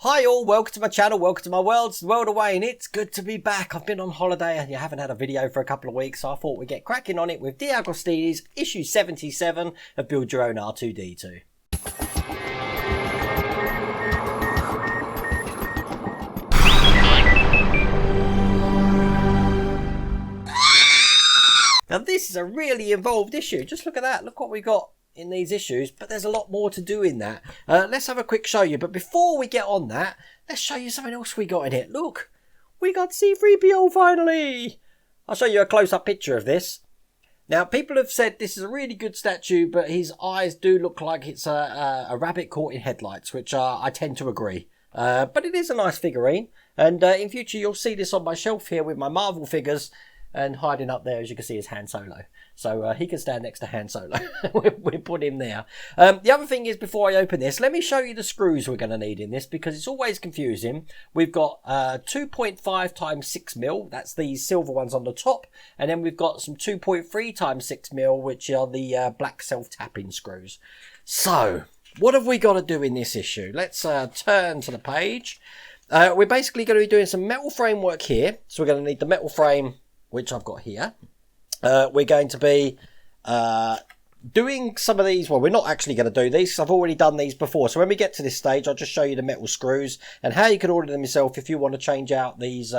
Hi all, welcome to my channel, welcome to my world. It's the world of Wayne. It's good to be back. I've been on holiday and you haven't had a video for a couple of weeks, so I thought we'd get cracking on it with D. Agostini's issue 77 of Build Your Own R2-D2. Now this is a really involved issue. Just look at that. Look what we got in these issues, but there's a lot more to do in that. Let's have a quick show you, but before we get on that, let's show you something else we got in it. Look, we got C-3PO finally. I'll show you a close-up picture of this. Now, people have said this is a really good statue, but his eyes do look like it's a rabbit caught in headlights, which I tend to agree. But it is a nice figurine, and in future you'll see this on my shelf here with my Marvel figures, and hiding up there, as you can see, is Han Solo. So he can stand next to Han Solo. we put him there. The other thing is, before I open this, let me show you the screws we're going to need in this, because it's always confusing. We've got 2.5 times 6 mil. That's these silver ones on the top. And then we've got some 2.3 times 6 mil, which are the black self-tapping screws. So, what have we got to do in this issue? Let's turn to the page. We're basically going to be doing some metal framework here. So we're going to need the metal frame, which I've got here. We're going to be doing some of these. Well, we're not actually going to do these because I've already done these before. So when we get to this stage, I'll just show you the metal screws and how you can order them yourself if you want to change out these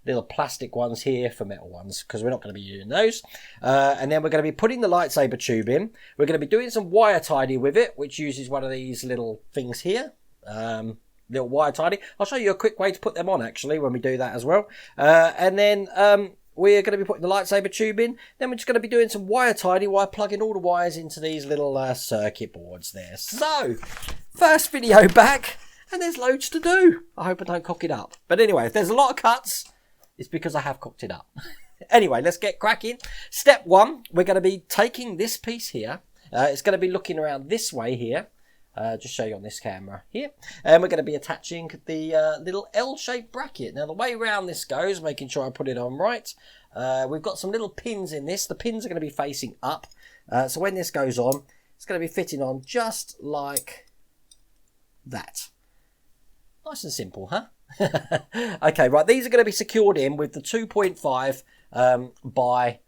little plastic ones here for metal ones, because we're not going to be using those. And then we're going to be putting the lightsaber tube in. We're going to be doing some wire tidy with it, which uses one of these little things here. Little wire tidy. I'll show you a quick way to put them on, actually, when we do that as well. And then we're going to be putting the lightsaber tube in. Then we're just going to be doing some wire tidy while plugging all the wires into these little circuit boards there. So, first video back, and there's loads to do. I hope I don't cock it up. But anyway, if there's a lot of cuts, it's because I have cocked it up. Anyway, let's get cracking. Step one, we're going to be taking this piece here. It's going to be looking around this way here. Just show you on this camera here, and we're going to be attaching the little L-shaped bracket. Now the way around this goes, making sure I put it on right, we've got some little pins in this. The pins are going to be facing up, so when this goes on, it's going to be fitting on just like that. Nice and simple, huh? Okay, right, these are going to be secured in with the 2.5 by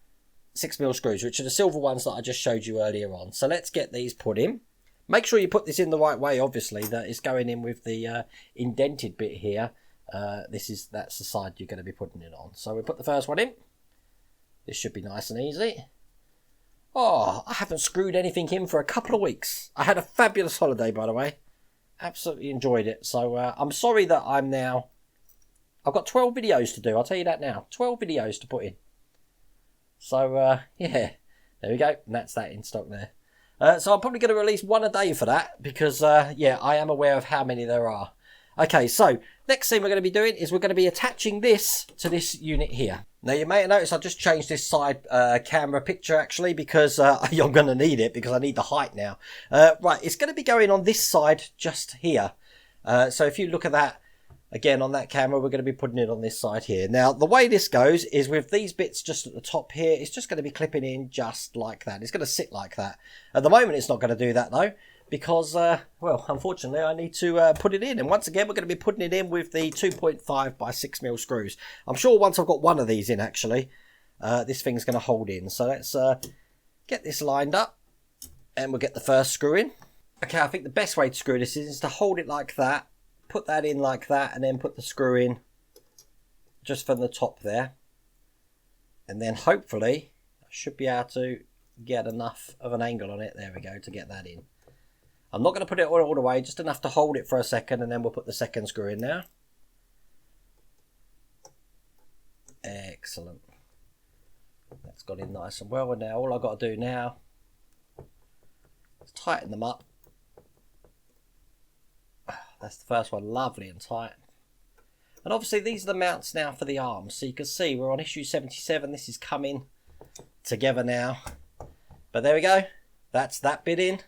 6 mil screws, which are the silver ones that I just showed you earlier on. So let's get these put in. Make sure you put this in the right way, obviously, that it's going in with the indented bit here. That's the side you're going to be putting it on. So we put the first one in. This should be nice and easy. Oh, I haven't screwed anything in for a couple of weeks. I had a fabulous holiday, by the way. Absolutely enjoyed it. So I'm sorry that I've got 12 videos to do. I'll tell you that now. 12 videos to put in. So, yeah. There we go. And that's that in stock there. So I'm probably going to release one a day for that because, yeah, I am aware of how many there are. Okay, so next thing we're going to be doing is we're going to be attaching this to this unit here. Now, you may have noticed I just changed this side camera picture, actually, because I'm going to need it because I need the height now. Right, it's going to be going on this side just here. So if you look at that, again, on that camera, we're going to be putting it on this side here. Now, the way this goes is with these bits just at the top here, it's just going to be clipping in just like that. It's going to sit like that. At the moment, it's not going to do that, though, because, well, unfortunately, I need to put it in. And once again, we're going to be putting it in with the 2.5 by 6 mil screws. I'm sure once I've got one of these in, actually, this thing's going to hold in. So let's get this lined up, and we'll get the first screw in. Okay, I think the best way to screw this is to hold it like that. Put that in like that, and then put the screw in just from the top there, and then hopefully I should be able to get enough of an angle on it, there we go, to get that in. I'm not going to put it all the way, just enough to hold it for a second, and then we'll put the second screw in now. Excellent. That's got in nice and well, and now all I've got to do now is tighten them up. That's the first one, lovely and tight. And obviously these are the mounts now for the arms. So you can see we're on issue 77. This is coming together now. But there we go. That's that bit in.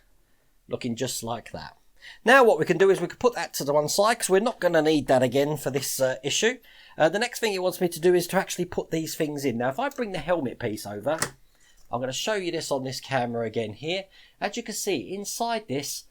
Looking just like that. Now what we can do is we can put that to the one side because we're not going to need that again for this issue. The next thing it wants me to do is to actually put these things in. Now if I bring the helmet piece over, I'm going to show you this on this camera again here. As you can see, inside this,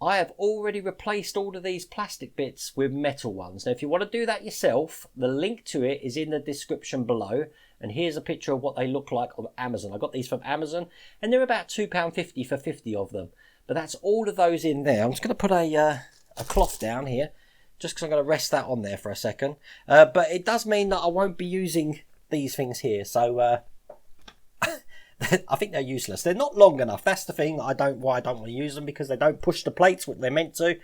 I have already replaced all of these plastic bits with metal ones. Now, if you want to do that yourself, the link to it is in the description below. And here's a picture of what they look like on Amazon. I got these from Amazon, and they're about £2.50 for 50 of them. But that's all of those in there. I'm just going to put a cloth down here, just because I'm going to rest that on there for a second. But it does mean that I won't be using these things here. So I think they're useless. They're not long enough. That's the thing. Why I don't want to use them, because they don't push the plates what they're meant to.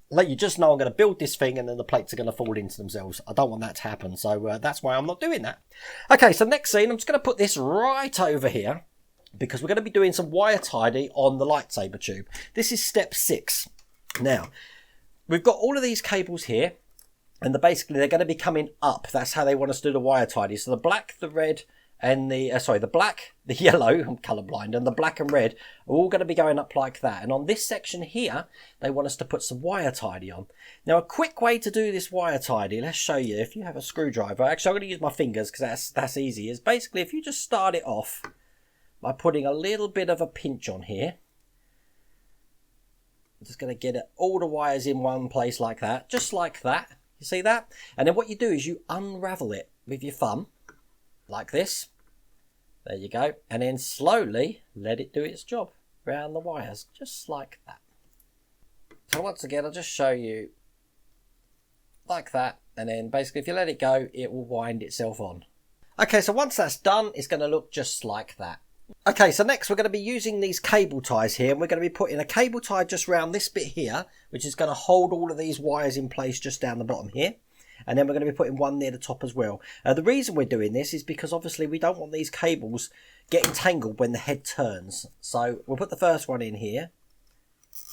Like, you just know I'm going to build this thing and then the plates are going to fall into themselves. I don't want that to happen. So that's why I'm not doing that. Okay, so next scene, I'm just going to put this right over here, because we're going to be doing some wire tidy on the lightsaber tube. This is step 6. Now, we've got all of these cables here, and basically they're going to be coming up. That's how they want us to do the wire tidy. So the black, the red, and the black, the yellow, I'm colourblind, and the black and red are all going to be going up like that. And on this section here, they want us to put some wire tidy on. Now, a quick way to do this wire tidy, let's show you. If you have a screwdriver, actually I'm going to use my fingers because that's easy, is basically if you just start it off by putting a little bit of a pinch on here. I'm just going to get it, all the wires in one place like that, just like that. You see that? And then what you do is you unravel it with your thumb, like this. There you go. And then slowly let it do its job around the wires, just like that. So once again, I'll just show you like that. And then basically if you let it go, it will wind itself on. Okay, so once that's done, it's going to look just like that. Okay, so next we're going to be using these cable ties here, and we're going to be putting a cable tie just around this bit here, which is going to hold all of these wires in place just down the bottom here. And then we're going to be putting one near the top as well. The reason we're doing this is because obviously we don't want these cables getting tangled when the head turns. So we'll put the first one in here,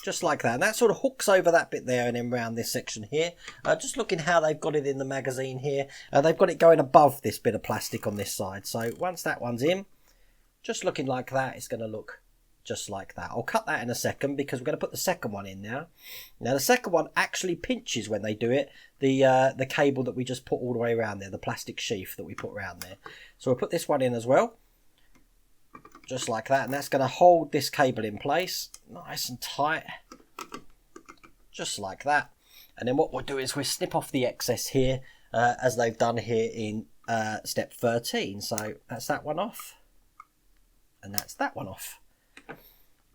just like that. And that sort of hooks over that bit there and then round this section here. Just looking how they've got it in the magazine here. They've got it going above this bit of plastic on this side. So once that one's in, just looking like that, it's going to look just like that. I'll cut that in a second because we're going to put the second one in now. Now the second one actually pinches when they do it, the cable that we just put all the way around there, the plastic sheath that we put around there. So we'll put this one in as well, just like that, and that's going to hold this cable in place nice and tight, just like that. And then what we'll do is we'll snip off the excess here, as they've done here in step 13. So that's that one off, and that's that one off.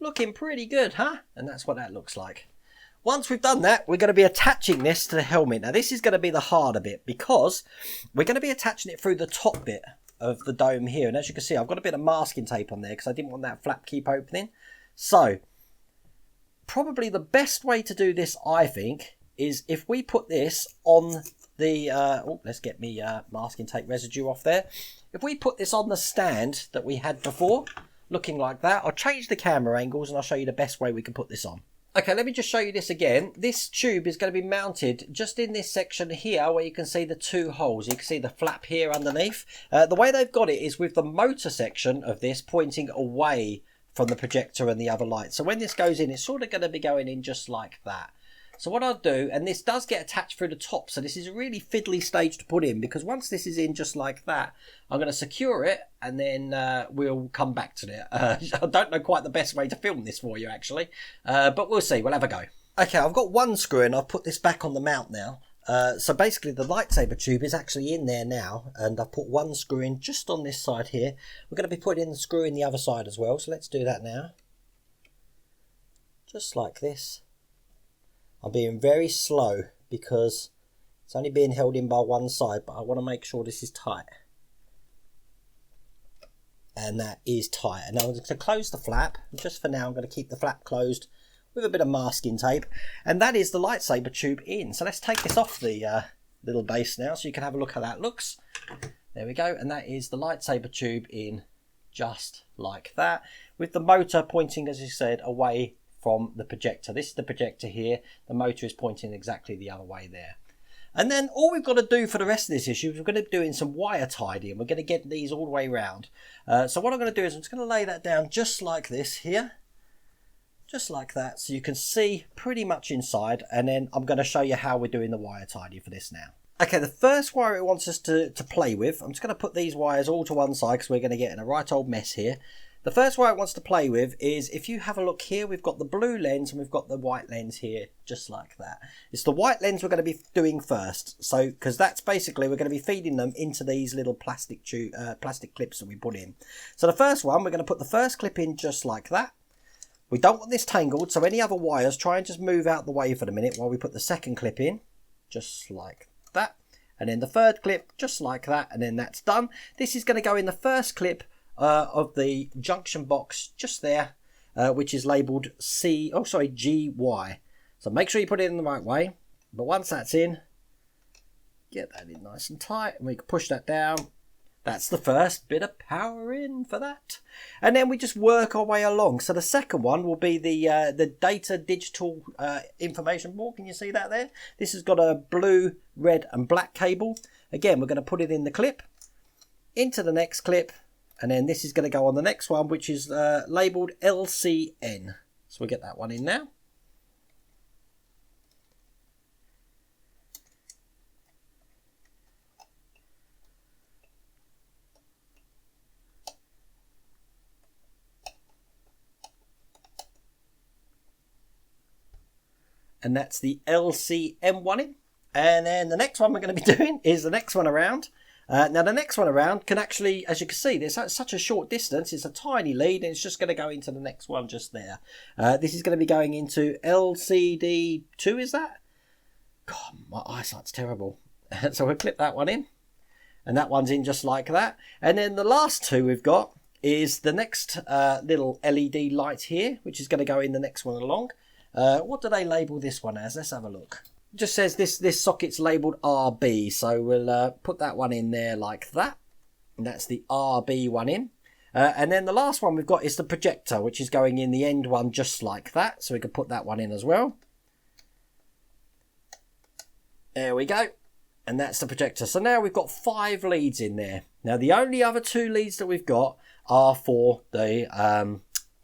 Looking pretty good, huh? And that's what that looks like. Once we've done that, we're going to be attaching this to the helmet. Now this is going to be the harder bit, because we're going to be attaching it through the top bit of the dome here. And as you can see, I've got a bit of masking tape on there because I didn't want that flap keep opening. So probably the best way to do this, I think, is if we put this on the let's get me masking tape residue off there. If we put this on the stand that we had before, looking like that, I'll change the camera angles and I'll show you the best way we can put this on. Okay, let me just show you this again. This tube is going to be mounted just in this section here where you can see the two holes. You can see the flap here underneath. The way they've got it is with the motor section of this pointing away from the projector and the other light. So when this goes in, it's sort of going to be going in just like that. So what I'll do, and this does get attached through the top, so this is a really fiddly stage to put in, because once this is in just like that, I'm going to secure it, and then we'll come back to it. I don't know quite the best way to film this for you, actually, but we'll see. We'll have a go. Okay, I've got one screw, and I've put this back on the mount now. So basically, the lightsaber tube is actually in there now, and I've put one screw in just on this side here. We're going to be putting in the screw in the other side as well, so let's do that now. Just like this. I'm being very slow because it's only being held in by one side, but I want to make sure this is tight. And that is tight. And now I'm going to close the flap. Just for now, I'm going to keep the flap closed with a bit of masking tape. And that is the lightsaber tube in. So let's take this off the little base now so you can have a look how that looks. There we go. And that is the lightsaber tube in just like that, with the motor pointing, as you said, away from the projector. This is the projector here. The motor is pointing exactly the other way there. And then all we've got to do for the rest of this issue is we're going to be doing some wire tidying. We're going to get these all the way around. So what I'm going to do is I'm just going to lay that down just like this here. Just like that, so you can see pretty much inside. And then I'm going to show you how we're doing the wire tidy for this now. Okay, the first wire it wants us to play with, I'm just going to put these wires all to one side because we're going to get in a right old mess here. The first wire it wants to play with is, if you have a look here, we've got the blue lens and we've got the white lens here, just like that. It's the white lens we're going to be doing first, so because that's basically, we're going to be feeding them into these little plastic clips that we put in. So the first one, we're going to put the first clip in just like that. We don't want this tangled, so any other wires, try and just move out the way for the minute while we put the second clip in, just like that. And then the third clip, just like that, and then that's done. This is going to go in the first clip of the junction box just there, which is labelled GY. So make sure you put it in the right way. But once that's in, get that in nice and tight, and we can push that down. That's the first bit of power in for that. And then we just work our way along. So the second one will be the data digital information board. Can you see that there? This has got a blue, red and black cable. Again, we're going to put it in the clip, into the next clip, and then this is going to go on the next one, which is labelled LCN. So we'll get that one in now. And that's the LCM one in. And then the next one we're going to be doing is the next one around. Now the next one around can actually, as you can see, there's such a short distance. It's a tiny lead, and it's just going to go into the next one just there. This is going to be going into LCD2, is that? God, my eyesight's terrible. So we'll clip that one in. And that one's in just like that. And then the last two we've got is the next little LED light here, which is going to go in the next one along. What do they label this one as? Let's have a look. It just says this socket's labelled RB, so we'll put that one in there like that. And that's the RB one in. And then the last one we've got is the projector, which is going in the end one just like that. So we can put that one in as well. There we go. And that's the projector. So now we've got 5 leads in there. Now the only other 2 leads that we've got are for the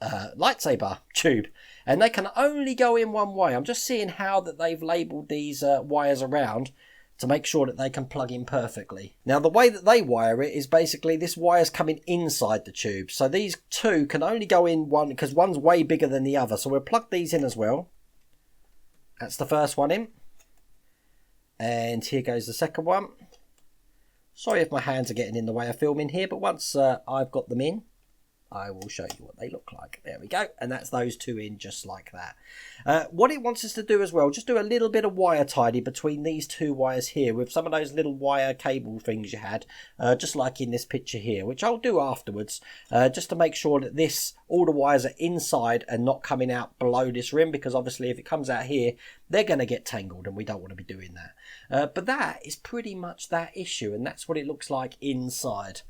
lightsaber tube. And they can only go in one way. I'm just seeing how that they've labelled these wires around to make sure that they can plug in perfectly. Now the way that they wire it is basically this wire's coming inside the tube. So these 2 can only go in one, because one's way bigger than the other. So we'll plug these in as well. That's the first one in. And here goes the second one. Sorry if my hands are getting in the way of filming here, but once I've got them in, I will show you what they look like. There we go. And that's those 2 in just like that. What it wants us to do as well, just do a little bit of wire tidy between these 2 wires here with some of those little wire cable things you had, just like in this picture here, which I'll do afterwards, just to make sure that all the wires are inside and not coming out below this rim, because obviously if it comes out here, they're going to get tangled and we don't want to be doing that. But that is pretty much that issue, and that's what it looks like inside.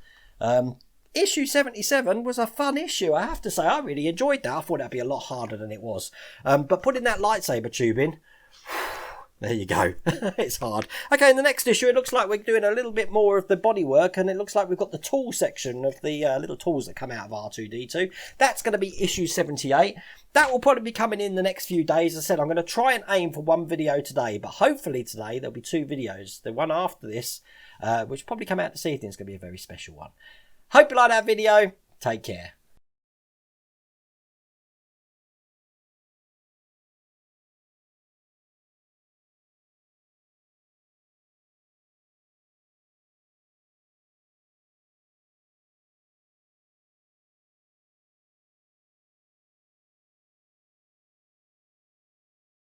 Issue 77 was a fun issue, I have to say. I really enjoyed that. I thought that'd be a lot harder than it was. But putting that lightsaber tube in, there you go. It's hard. Okay, in the next issue, it looks like we're doing a little bit more of the bodywork, and it looks like we've got the tool section of the little tools that come out of R2-D2. That's going to be issue 78. That will probably be coming in the next few days. As I said, I'm going to try and aim for 1 video today, but hopefully today there'll be 2 videos. The one after this, which will probably come out this evening, is going to be a very special one. Hope you like that video. Take care.